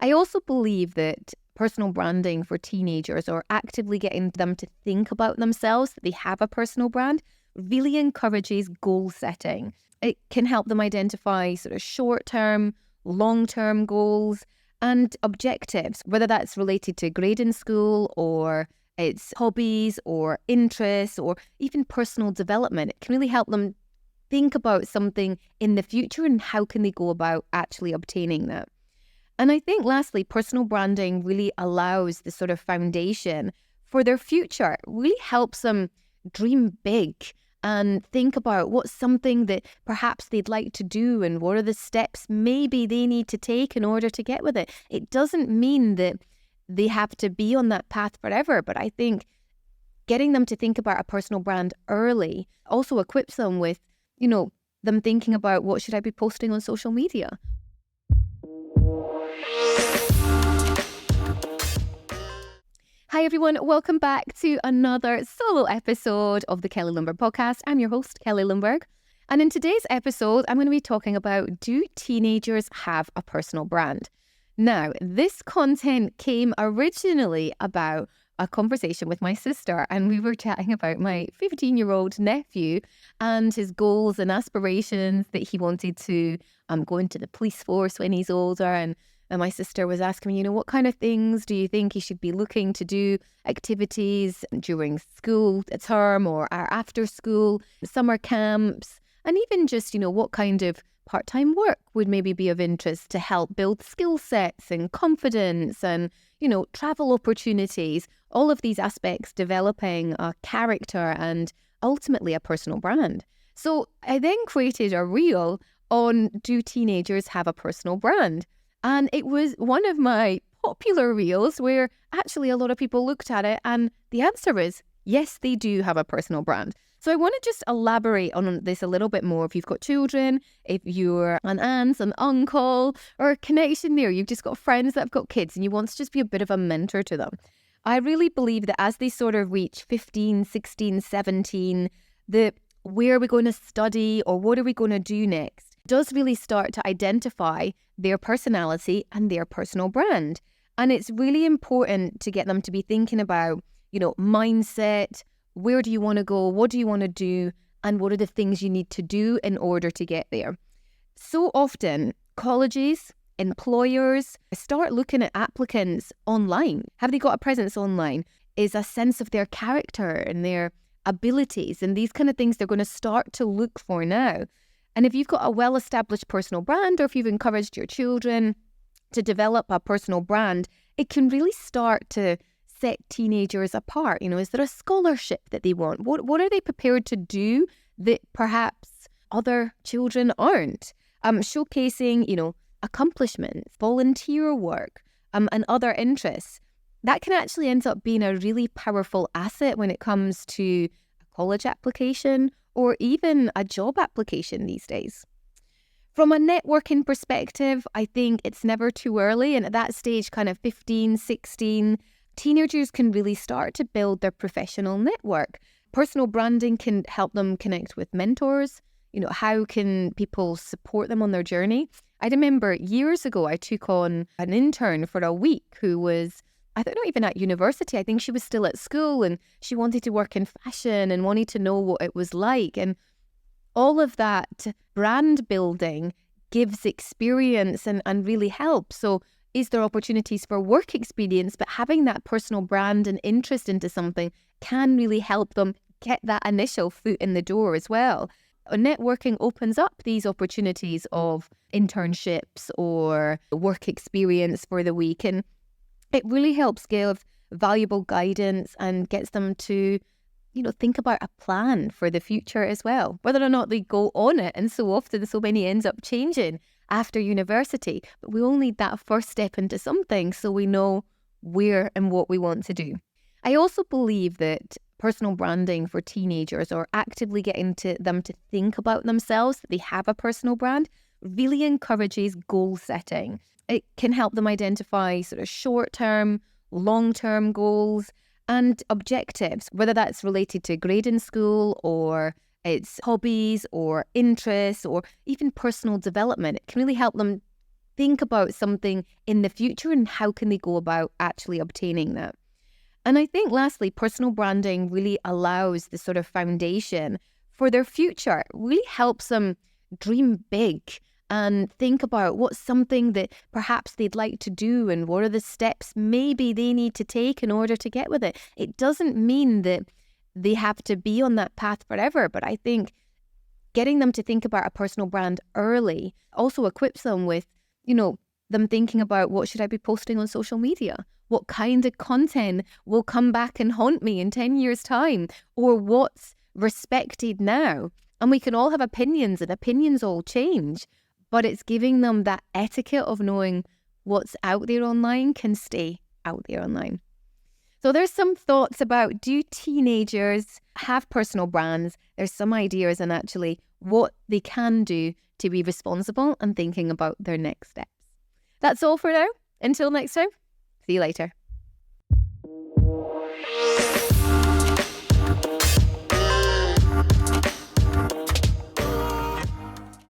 I also believe that personal branding for teenagers, or actively getting them to think about themselves, that they have a personal brand, really encourages goal setting. It can help them identify sort of short-term, long-term goals and objectives, whether that's related to grade in school or it's hobbies or interests or even personal development. It can really help them think about something in the future and how can they go about actually obtaining that. And I think lastly, personal branding really allows the sort of foundation for their future. It really helps them dream big and think about what's something that perhaps they'd like to do and what are the steps maybe they need to take in order to get with it. It doesn't mean that they have to be on that path forever, but I think getting them to think about a personal brand early also equips them with, them thinking about what should I be posting on social media. Hi everyone, welcome back to another solo episode of the Kelly Lundberg podcast. I'm your host, Kelly Lundberg. And in today's episode, I'm going to be talking about, do teenagers have a personal brand? Now, this content came originally about a conversation with my sister, and we were chatting about my 15-year-old nephew and his goals and aspirations that he wanted to go into the police force when he's older. And my sister was asking me, what kind of things do you think he should be looking to do, activities during school term or after school, summer camps, and even just, what kind of part-time work would maybe be of interest to help build skill sets and confidence and, travel opportunities, all of these aspects developing a character and ultimately a personal brand. So I then created a reel on, do teenagers have a personal brand? And it was one of my popular reels where actually a lot of people looked at it and the answer is, yes, they do have a personal brand. So I want to just elaborate on this a little bit more. If you've got children, if you're an aunt, an uncle, or a connection there, you've just got friends that have got kids and you want to just be a bit of a mentor to them. I really believe that as they sort of reach 15, 16, 17, where are we going to study or what are we going to do next does really start to identify their personality and their personal brand. And it's really important to get them to be thinking about, mindset, where do you want to go, what do you want to do, and what are the things you need to do in order to get there. So often, colleges, employers start looking at applicants online. Have they got a presence online? Is a sense of their character and their abilities and these kind of things they're going to start to look for now. And if you've got a well-established personal brand, or if you've encouraged your children to develop a personal brand, it can really start to set teenagers apart. Is there a scholarship that they want? What are they prepared to do that perhaps other children aren't? Showcasing, accomplishments, volunteer work, and other interests. That can actually end up being a really powerful asset when it comes to a college application or even a job application these days. From a networking perspective, I think it's never too early. And at that stage, kind of 15, 16, teenagers can really start to build their professional network. Personal branding can help them connect with mentors. How can people support them on their journey? I remember years ago, I took on an intern for a week who was, I don't know, even at university. I think she was still at school and she wanted to work in fashion and wanted to know what it was like. And all of that brand building gives experience and really helps. So is there opportunities for work experience, but having that personal brand and interest into something can really help them get that initial foot in the door as well. Networking opens up these opportunities of internships or work experience for the week, and it really helps give valuable guidance and gets them to, think about a plan for the future as well, whether or not they go on it. And so often, so many ends up changing after university, but we all need that first step into something so we know where and what we want to do. I also believe that personal branding for teenagers, or actively getting them to think about themselves, that they have a personal brand, really encourages goal setting. It can help them identify sort of short-term, long-term goals and objectives, whether that's related to grade in school or it's hobbies or interests or even personal development. It can really help them think about something in the future and how can they go about actually obtaining that. And I think lastly, personal branding really allows the sort of foundation for their future. It really helps them dream big and think about what's something that perhaps they'd like to do and what are the steps maybe they need to take in order to get with it. It doesn't mean that they have to be on that path forever, but I think getting them to think about a personal brand early also equips them with, them thinking about what should I be posting on social media? What kind of content will come back and haunt me in 10 years' time? Or what's respected now? And we can all have opinions and opinions all change, but it's giving them that etiquette of knowing what's out there online can stay out there online. So there's some thoughts about, do teenagers have personal brands? There's some ideas on actually what they can do to be responsible and thinking about their next steps. That's all for now. Until next time, see you later.